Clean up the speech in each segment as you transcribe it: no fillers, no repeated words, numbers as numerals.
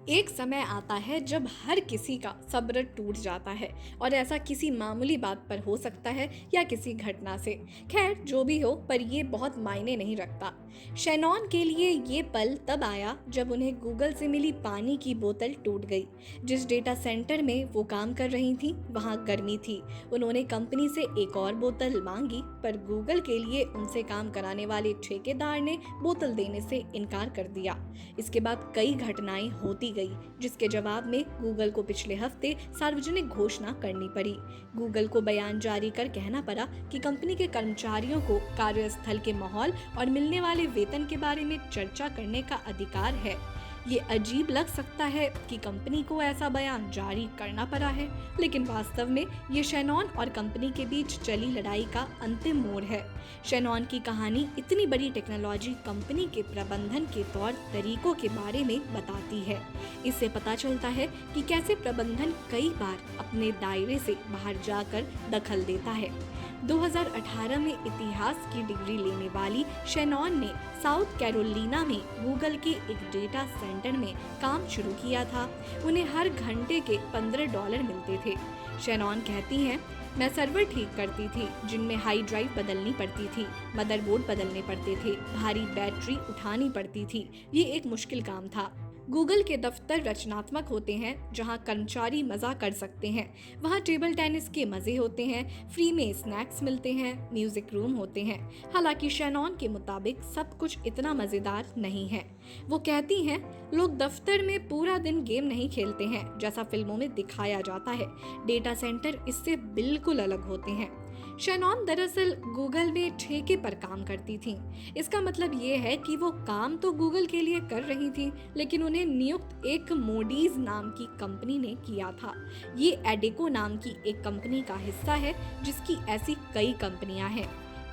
एक समय आता है जब हर किसी का सब्र टूट जाता है और ऐसा किसी मामूली बात पर हो सकता है या किसी घटना से। खैर जो भी हो, पर ये बहुत मायने नहीं रखता। शैनॉन के लिए ये पल तब आया जब उन्हें गूगल से मिली पानी की बोतल टूट गई। जिस डेटा सेंटर में वो काम कर रही थी वहाँ गर्मी थी। उन्होंने कंपनी से एक और बोतल मांगी, पर गूगल के लिए उनसे काम कराने वाले ठेकेदार ने बोतल देने से इनकार कर दिया। इसके बाद कई घटनाएं होती गई, जिसके जवाब में गूगल को पिछले हफ्ते सार्वजनिक घोषणा करनी पड़ी। गूगल को बयान जारी कर कहना पड़ा कि कंपनी के कर्मचारियों को कार्यस्थल के माहौल और मिलने वाले वेतन के बारे में चर्चा करने का अधिकार है। ये अजीब लग सकता है कि कंपनी को ऐसा बयान जारी करना पड़ा है, लेकिन वास्तव में ये शैनॉन और कंपनी के बीच चली लड़ाई का अंतिम मोड़ है। शैनॉन की कहानी इतनी बड़ी टेक्नोलॉजी कंपनी के प्रबंधन के तौर तरीकों के बारे में बताती है। इससे पता चलता है कि कैसे प्रबंधन कई बार अपने दायरे से बाहर जाकर दखल देता है। 2018 में इतिहास की डिग्री लेने वाली शैनॉन ने साउथ कैरोलिना में गूगल के एक डेटा सेंटर में काम शुरू किया था। उन्हें हर घंटे के $15 मिलते थे। शैनॉन कहती हैं, मैं सर्वर ठीक करती थी जिनमें हाई ड्राइव बदलनी पड़ती थी, मदरबोर्ड बदलने पड़ते थे, भारी बैटरी उठानी पड़ती थी। ये एक मुश्किल काम था। गूगल के दफ्तर रचनात्मक होते हैं, जहां कर्मचारी मजा कर सकते हैं। वहां टेबल टेनिस के मजे होते हैं, फ्री में स्नैक्स मिलते हैं, म्यूजिक रूम होते हैं। हालांकि शैनॉन के मुताबिक सब कुछ इतना मजेदार नहीं है। वो कहती हैं, लोग दफ्तर में पूरा दिन गेम नहीं खेलते हैं जैसा फिल्मों में दिखाया जाता है। डेटा सेंटर इससे बिल्कुल अलग होते हैं। शैनॉन दरअसल गूगल में ठेके पर काम करती थी। इसका मतलब ये है कि वो काम तो गूगल के लिए कर रही थी, लेकिन उन्हें नियुक्त एक मोडीज नाम की कंपनी ने किया था। ये एडेको नाम की एक कंपनी का हिस्सा है, जिसकी ऐसी कई कंपनियां हैं।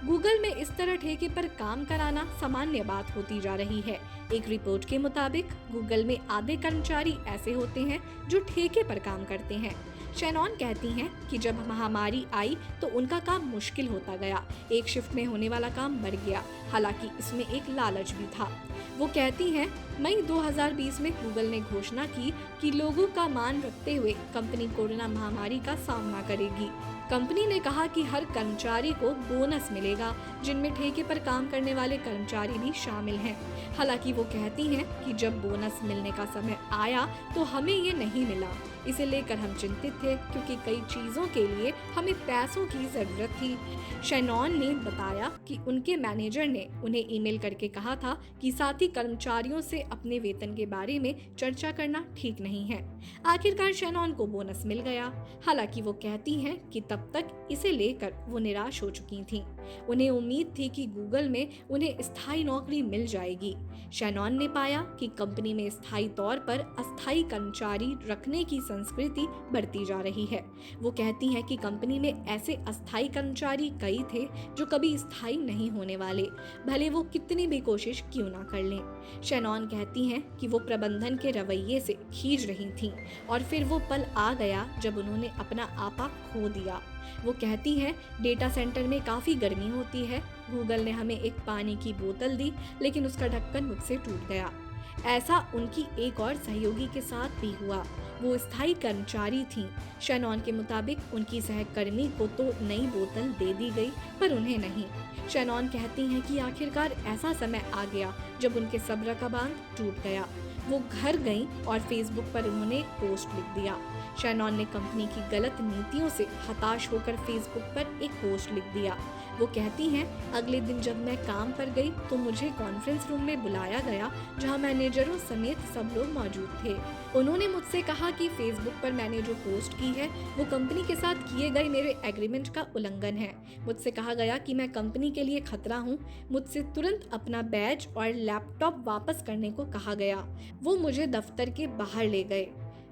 गूगल में इस तरह ठेके पर काम कराना सामान्य बात होती जा रही है। एक रिपोर्ट के मुताबिक गूगल में आधे कर्मचारी ऐसे होते हैं जो ठेके पर काम करते हैं। शैनॉन कहती हैं कि जब महामारी आई तो उनका काम मुश्किल होता गया। एक शिफ्ट में होने वाला काम बढ़ गया, हालांकि इसमें एक लालच भी था। वो कहती हैं, मई 2020 में गूगल ने घोषणा की कि लोगों का मान रखते हुए कंपनी कोरोना महामारी का सामना करेगी। कंपनी ने कहा कि हर कर्मचारी को बोनस मिलेगा, जिनमें ठेके पर काम करने वाले कर्मचारी भी शामिल हैं। हालांकि वो कहती हैं कि जब बोनस मिलने का समय आया तो हमें ये नहीं मिला। इसे लेकर हम चिंतित थे, क्योंकि कई चीजों के लिए हमें पैसों की जरूरत थी। शैनॉन ने बताया कि उनके मैनेजर ने उन्हें ईमेल करके कहा था कि साथी कर्मचारियों से अपने वेतन के बारे में चर्चा करना ठीक नहीं है। आखिरकार शैनॉन को बोनस मिल गया। हालांकि वो कहती हैं कि तब तक इसे लेकर वो निराश हो चुकी थीं। उन्हें उम्मीद थी कि गूगल में उन्हें स्थायी नौकरी मिल जाएगी। शैनॉन ने पाया कि कंपनी में स्थायी तौर पर अस्थायी कर्मचारी रखने की संस्कृति बढ़ती जा रही है। वो कहती हैं कि कंपनी में ऐसे अस्थायी कर्मचारी कई थे जो कभी स्थायी नहीं होने वाले, भले वो कितनी भी कोशिश क्यों ना कर लें। शैनॉन कहती हैं कि वो प्रबंधन के रवैये से खींच रही थीं और फिर वो पल आ गया जब उन्होंने अपना आपा खो दिया। वो कहती हैं, डेटा सेंटर में काफी गर्मी होती है। गूगल ने हमें एक पानी की बोतल दी, लेकिन उसका ढक्कन मुझसे टूट गया। ऐसा उनकी एक और सहयोगी के साथ भी हुआ। वो स्थायी कर्मचारी थीं। शैनॉन के मुताबिक उनकी सहकर्मी को तो नई बोतल दे दी गई, पर उन्हें नहीं। शैनॉन कहती हैं कि आखिरकार ऐसा समय आ गया जब उनके सब्र का बांध टूट गया। वो घर गईं और फेसबुक पर उन्होंने एक पोस्ट लिख दिया। शैनॉन ने कंपनी की गलत नीतियों से हताश होकर फेसबुक पर एक पोस्ट लिख दिया। वो कहती हैं, अगले दिन जब मैं काम पर गई तो मुझे कॉन्फ्रेंस रूम में बुलाया गया, जहां मैनेजरों समेत सब लोग मौजूद थे। उन्होंने मुझसे कहा कि फेसबुक पर मैंने जो पोस्ट की है वो कंपनी के साथ किए गए मेरे एग्रीमेंट का उल्लंघन है। मुझसे कहा गया कि मैं कंपनी के लिए खतरा हूँ। मुझसे तुरंत अपना बैज और लैपटॉप वापस करने को कहा गया। वो मुझे दफ्तर के बाहर ले गए।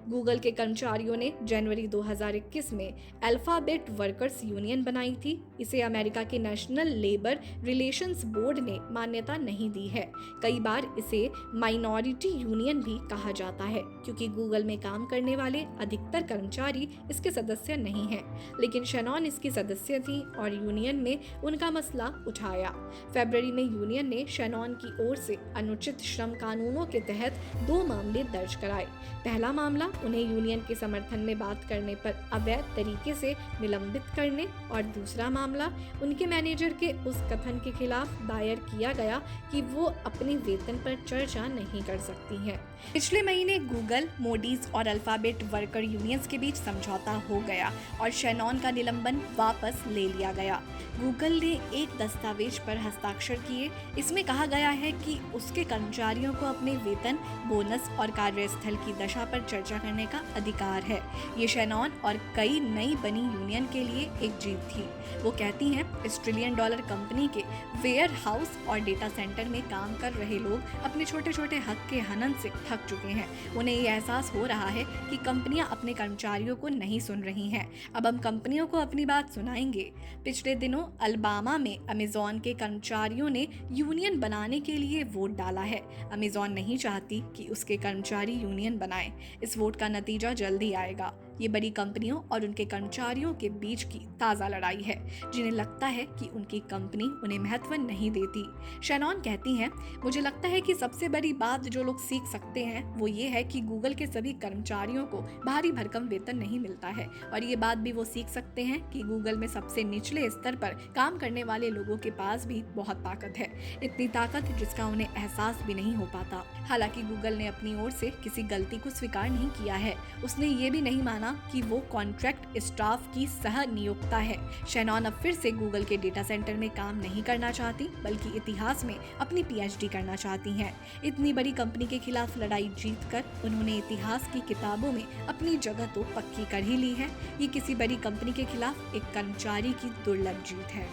गूगल के कर्मचारियों ने जनवरी 2021 में अल्फाबेट वर्कर्स यूनियन बनाई थी। इसे अमेरिका के नेशनल लेबर रिलेशंस बोर्ड ने मान्यता नहीं दी है। कई बार इसे माइनॉरिटी यूनियन भी कहा जाता है, क्योंकि गूगल में काम करने वाले अधिकतर कर्मचारी इसके सदस्य नहीं हैं। लेकिन शैनॉन इसकी सदस्य थी और यूनियन में उनका मसला उठाया। फरवरी में यूनियन ने शैनॉन की ओर से अनुचित श्रम कानूनों के तहत 2 मामले दर्ज कराए। पहला मामला उन्हें यूनियन के समर्थन में बात करने पर अवैध तरीके से निलंबित करने और दूसरा मामला उनके मैनेजर के उस कथन के खिलाफ दायर किया गया कि वो अपने वेतन पर चर्चा नहीं कर सकती हैं। पिछले महीने गूगल, मोडीज और अल्फाबेट वर्कर यूनियंस के बीच समझौता हो गया और शैनॉन का निलंबन वापस ले लिया गया। गूगल ने एक दस्तावेज पर हस्ताक्षर किए। इसमें कहा गया है कि उसके कर्मचारियों को अपने वेतन, बोनस और कार्यस्थल की दशा पर चर्चा करने का अधिकार है। ये शैनॉन और कई नई बनी यूनियन के लिए एक जीत थी। वो कहती हैं, इस $1 ट्रिलियन कंपनी के वेयर हाउस और डेटा सेंटर में काम कर रहे लोग अपने छोटे छोटे हक के हनन से थक चुके हैं। उन्हें ये एहसास हो रहा है कि कंपनियां अपने कर्मचारियों को नहीं सुन रही हैं। अब हम कंपनियों को अपनी बात सुनाएंगे। पिछले दिनों अल्बामा में अमेज़न के कर्मचारियों ने यूनियन बनाने के लिए वोट डाला है। अमेज़न नहीं चाहती कि उसके कर्मचारी यूनियन बनाएं। इस वोट का नतीजा जल्दी आएगा। ये बड़ी कंपनियों और उनके कर्मचारियों के बीच की ताज़ा लड़ाई है, जिन्हें लगता है कि उनकी कंपनी उन्हें महत्व नहीं देती। शैनॉन कहती हैं, मुझे लगता है कि सबसे बड़ी बात जो लोग सीख सकते हैं वो ये है कि गूगल के सभी कर्मचारियों को भारी भरकम वेतन नहीं मिलता है, और ये बात भी वो सीख सकते हैं कि गूगल में सबसे निचले स्तर पर काम करने वाले लोगों के पास भी बहुत ताकत है, इतनी ताकत जिसका उन्हें एहसास भी नहीं हो पाता। हालांकि गूगल ने अपनी ओर से किसी गलती को स्वीकार नहीं किया है। उसने ये भी नहीं माना कि वो कॉन्ट्रैक्ट स्टाफ की सह नियोक्ता है। शैनॉन अब फिर से गूगल के डेटा सेंटर में काम नहीं करना चाहती, बल्कि इतिहास में अपनी PhD करना चाहती हैं। इतनी बड़ी कंपनी के खिलाफ लड़ाई जीतकर उन्होंने इतिहास की किताबों में अपनी जगह तो पक्की कर ही ली है। ये किसी बड़ी कंपनी के खिलाफ एक कर्मचारी की दुर्लभ जीत है।